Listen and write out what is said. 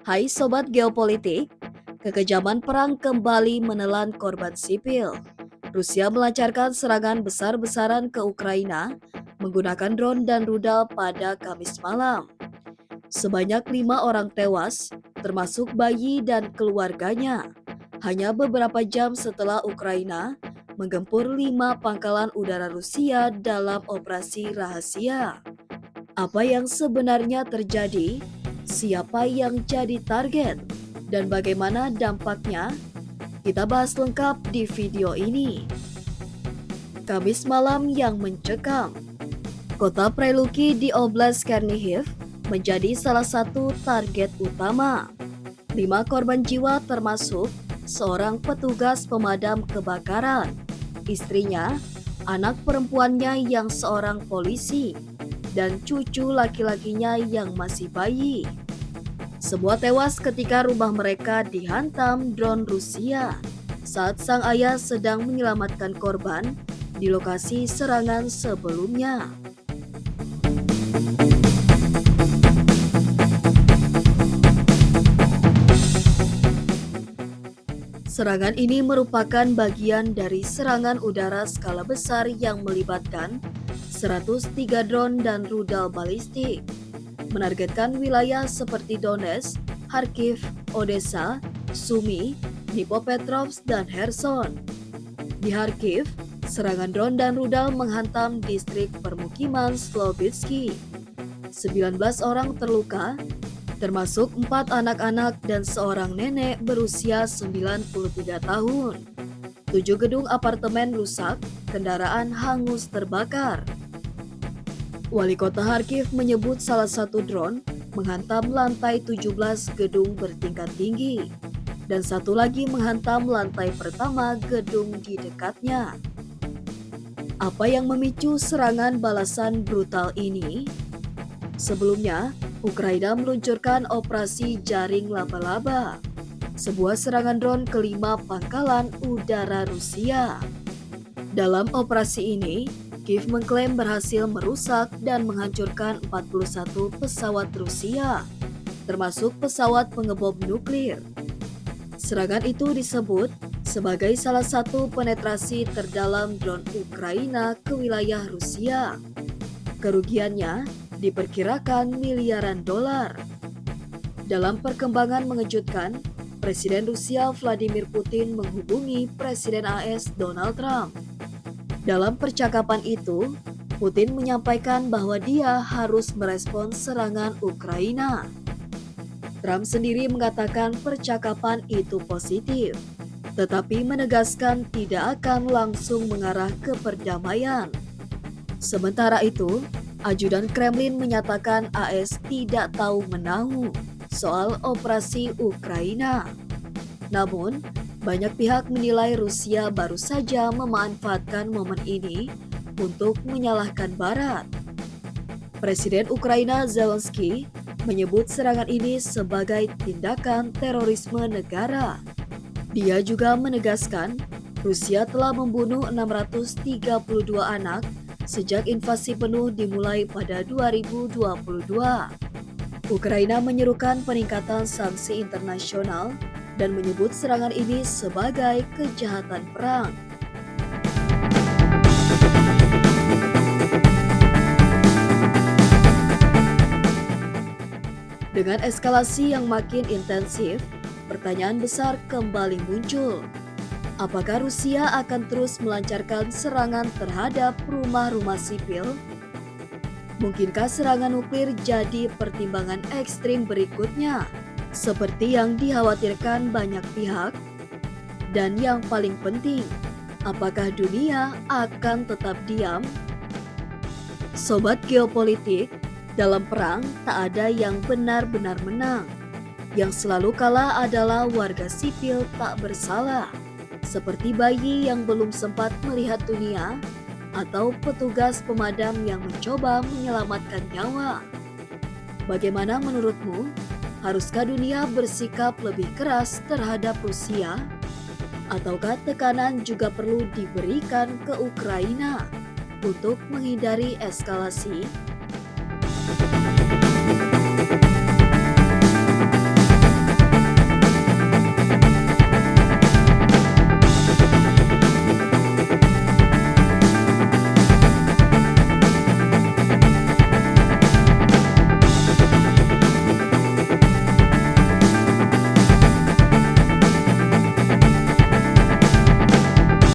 Hai Sobat Geopolitik, kekejaman perang kembali menelan korban sipil. Rusia melancarkan serangan besar-besaran ke Ukraina menggunakan drone dan rudal pada Kamis malam. Sebanyak 5 orang tewas, termasuk bayi dan keluarganya, hanya beberapa jam setelah Ukraina menggempur 5 pangkalan udara Rusia dalam operasi rahasia. Apa yang sebenarnya terjadi? Siapa yang jadi target? Dan bagaimana dampaknya? Kita bahas lengkap di video ini. Kamis malam yang mencekam. Kota Preluki di Oblast Chernihiv menjadi salah satu target utama. 5 korban jiwa termasuk seorang petugas pemadam kebakaran, istrinya, anak perempuannya yang seorang polisi, dan cucu laki-lakinya yang masih bayi. Semua tewas ketika rumah mereka dihantam drone Rusia saat sang ayah sedang menyelamatkan korban di lokasi serangan sebelumnya. Serangan ini merupakan bagian dari serangan udara skala besar yang melibatkan 103 drone dan rudal balistik, menargetkan wilayah seperti Donetsk, Kharkiv, Odessa, Sumy, Dnipropetrovsk, dan Kherson. Di Kharkiv, serangan drone dan rudal menghantam distrik permukiman Slobitsky. 19 orang terluka, termasuk 4 anak-anak dan seorang nenek berusia 93 tahun. 7 gedung apartemen rusak, kendaraan hangus terbakar. Wali kota Kharkiv menyebut salah satu drone menghantam lantai 17 gedung bertingkat tinggi, dan satu lagi menghantam lantai pertama gedung di dekatnya. Apa yang memicu serangan balasan brutal ini? Sebelumnya, Ukraina meluncurkan operasi jaring laba-laba, sebuah serangan drone ke 5 pangkalan udara Rusia. Dalam operasi ini, Kiev mengklaim berhasil merusak dan menghancurkan 41 pesawat Rusia, termasuk pesawat pengebom nuklir. Serangan itu disebut sebagai salah satu penetrasi terdalam drone Ukraina ke wilayah Rusia. Kerugiannya diperkirakan miliaran dolar. Dalam perkembangan mengejutkan, Presiden Rusia Vladimir Putin menghubungi Presiden AS Donald Trump. Dalam percakapan itu, Putin menyampaikan bahwa dia harus merespons serangan Ukraina. Trump sendiri mengatakan percakapan itu positif, tetapi menegaskan tidak akan langsung mengarah ke perdamaian. Sementara itu, Ajudan Kremlin menyatakan AS tidak tahu menahu soal operasi Ukraina. Namun, banyak pihak menilai Rusia baru saja memanfaatkan momen ini untuk menyalahkan Barat. Presiden Ukraina Zelensky menyebut serangan ini sebagai tindakan terorisme negara. Dia juga menegaskan Rusia telah membunuh 632 anak sejak invasi penuh dimulai pada 2022. Ukraina menyerukan peningkatan sanksi internasional dan menyebut serangan ini sebagai kejahatan perang. Dengan eskalasi yang makin intensif, pertanyaan besar kembali muncul. Apakah Rusia akan terus melancarkan serangan terhadap rumah-rumah sipil? Mungkinkah serangan nuklir jadi pertimbangan ekstrim berikutnya, seperti yang dikhawatirkan banyak pihak? Dan yang paling penting, apakah dunia akan tetap diam? Sobat Geopolitik, dalam perang tak ada yang benar-benar menang. Yang selalu kalah adalah warga sipil tak bersalah, seperti bayi yang belum sempat melihat dunia atau petugas pemadam yang mencoba menyelamatkan nyawa. Bagaimana menurutmu? Haruskah dunia bersikap lebih keras terhadap Rusia? Ataukah tekanan juga perlu diberikan ke Ukraina untuk menghindari eskalasi?